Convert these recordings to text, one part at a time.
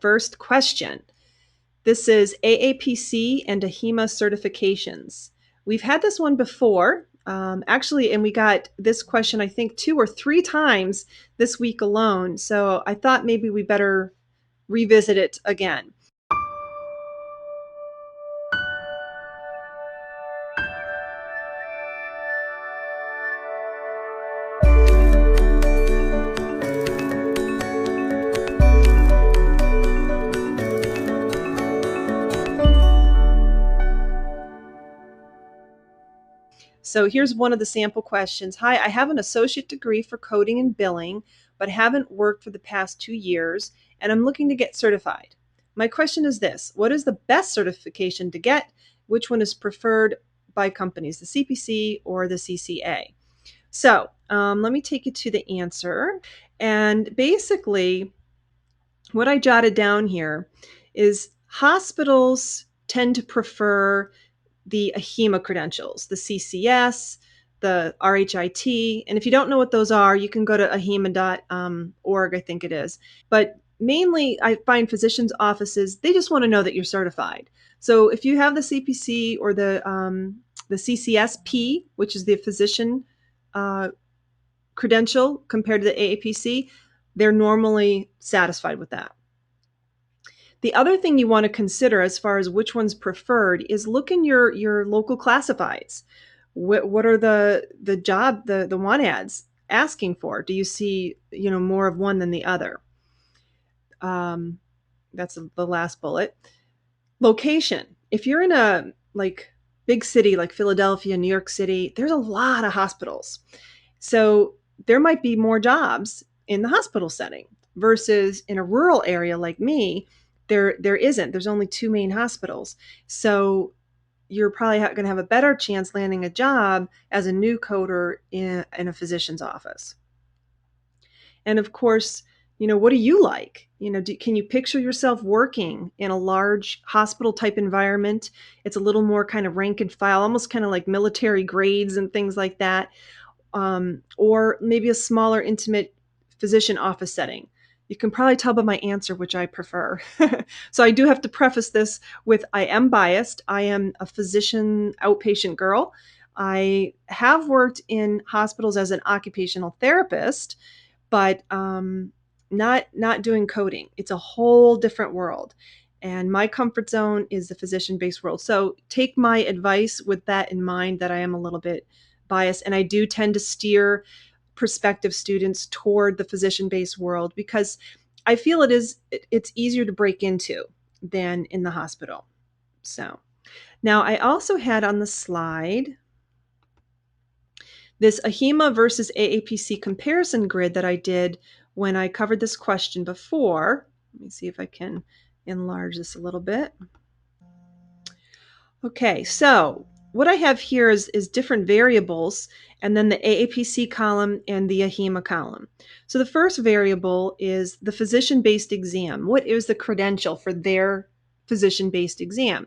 first question. This is AAPC and AHIMA certifications. We've had this one before, actually, and we got this question, I think, 2 or 3 times this week alone. So I thought maybe we better revisit it again. So here's one of the sample questions. Hi, I have an associate degree for coding and billing, but haven't worked for the past 2 years, and I'm looking to get certified. My question is this: what is the best certification to get? Which one is preferred by companies, the CPC or the CCA? So let me take you to the answer. And basically, what I jotted down here is hospitals tend to prefer the AHIMA credentials, the CCS, the RHIT. And if you don't know what those are, you can go to ahima.org, I think it is. But mainly, I find physicians' offices, they just want to know that you're certified. So if you have the CPC or the CCSP, which is the physician credential compared to the AAPC, they're normally satisfied with that. The other thing you want to consider as far as which one's preferred is look in your local classifieds. What are the want ads asking for? Do you see more of one than the other? That's the last bullet. Location. If you're in a big city like Philadelphia, New York City, there's a lot of hospitals. So there might be more jobs in the hospital setting versus in a rural area like me, there isn't. There's only 2 main hospitals. So you're probably going to have a better chance landing a job as a new coder in a physician's office. And of course, what do you like? Can you picture yourself working in a large hospital type environment? It's a little more kind of rank and file, almost kind of like military grades and things like that. Or maybe a smaller, intimate physician office setting. You can probably tell by my answer which I prefer. So I do have to preface this with I am biased. I am a physician outpatient girl. I have worked in hospitals as an occupational therapist, but not doing coding. It's a whole different world. And my comfort zone is the physician-based world. So take my advice with that in mind, that I am a little bit biased, and I do tend to steer prospective students toward the physician-based world because I feel it's easier to break into than in the hospital. So now I also had on the slide this AHIMA versus AAPC comparison grid that I did when I covered this question before. Let me see if I can enlarge this a little bit. Okay, so what I have here is different variables, and then the AAPC column and the AHIMA column. So the first variable is the physician-based exam. What is the credential for their physician-based exam?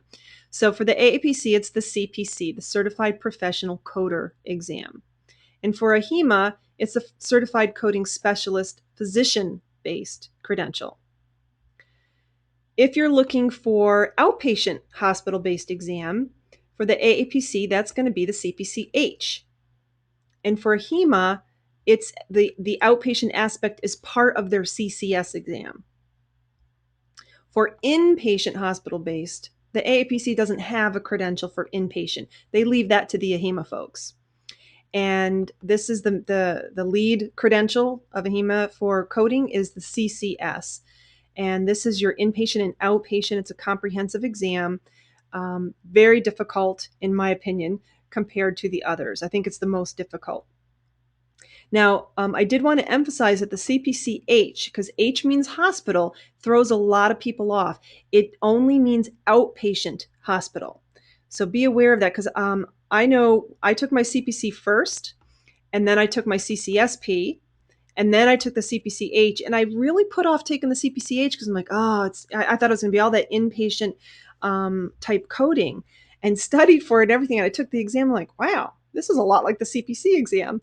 So for the AAPC, it's the CPC, the Certified Professional Coder exam. And for AHIMA, it's a Certified Coding Specialist physician-based credential. If you're looking for outpatient hospital-based exam, for the AAPC, that's going to be the CPCH. And for AHIMA, it's the outpatient aspect is part of their CCS exam. For inpatient hospital-based, the AAPC doesn't have a credential for inpatient. They leave that to the AHIMA folks. And this is the lead credential of AHIMA for coding is the CCS. And this is your inpatient and outpatient. It's a comprehensive exam. Very difficult, in my opinion, compared to the others. I think it's the most difficult. Now, I did want to emphasize that the CPCH, because H means hospital, throws a lot of people off. It only means outpatient hospital. So be aware of that, because I know I took my CPC first, and then I took my CCSP, and then I took the CPCH, and I really put off taking the CPCH because I'm like, I thought it was going to be all that inpatient type coding, and studied for it and everything. And I took the exam, I'm like, wow, this is a lot like the CPC exam.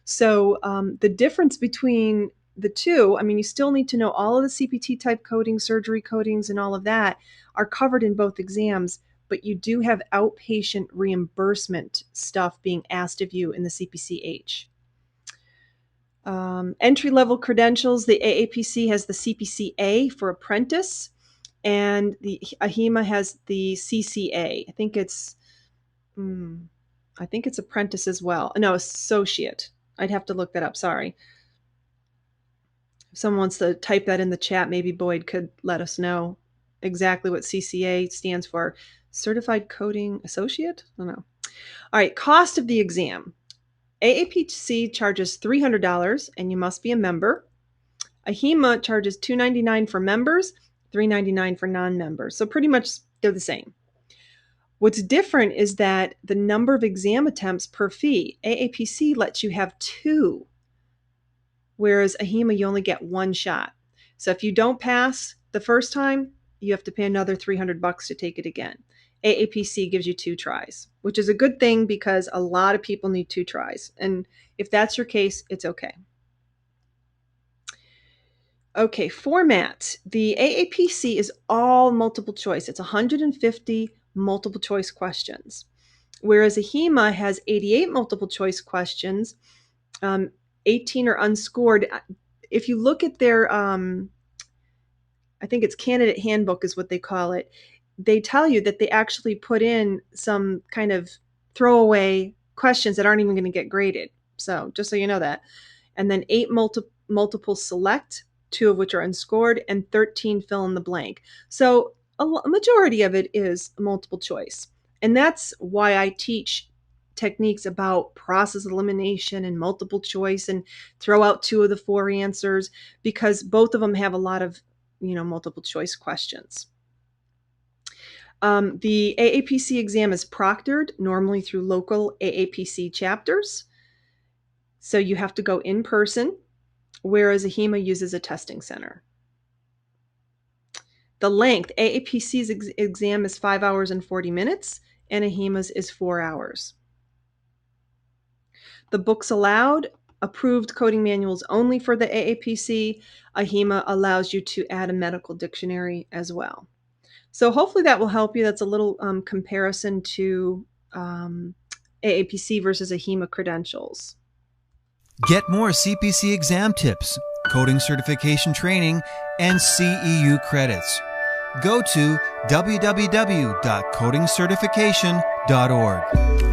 So the difference between the two, I mean, you still need to know all of the CPT type coding, surgery codings, and all of that are covered in both exams, but you do have outpatient reimbursement stuff being asked of you in the CPCH. Entry-level credentials, the AAPC has the CPCA for apprentice, and the AHIMA has the CCA. I think it's apprentice as well. No, associate. I'd have to look that up. Sorry. If someone wants to type that in the chat, maybe Boyd could let us know exactly what CCA stands for. Certified Coding Associate? I don't know. All right, cost of the exam. AAPC charges $300 and you must be a member. AHIMA charges $299 for members, $399 for non-members. So pretty much they're the same. What's different is that the number of exam attempts per fee. AAPC lets you have 2, whereas AHIMA you only get 1 shot. So if you don't pass the first time, you have to pay another $300 to take it again. AAPC gives you 2 tries, which is a good thing because a lot of people need 2 tries. And if that's your case, it's okay. Okay, format. The AAPC is all multiple choice. It's 150 multiple choice questions, whereas AHIMA has 88 multiple choice questions, 18 are unscored. If you look at their, I think it's candidate handbook is what they call it, they tell you that they actually put in some kind of throwaway questions that aren't even going to get graded. So just so you know that. And then 8 multiple select, 2 of which are unscored, and 13 fill in the blank. So a majority of it is multiple choice. And that's why I teach techniques about process elimination and multiple choice and throw out 2 of the 4 answers, because both of them have a lot of, multiple choice questions. The AAPC exam is proctored, normally through local AAPC chapters. So you have to go in person, whereas AHIMA uses a testing center. The length, AAPC's exam is 5 hours and 40 minutes, and AHIMA's is 4 hours. The books allowed, approved coding manuals only for the AAPC. AHIMA allows you to add a medical dictionary as well. So hopefully that will help you. That's a little comparison to AAPC versus AHIMA credentials. Get more CPC exam tips, coding certification training, and CEU credits. Go to www.codingcertification.org.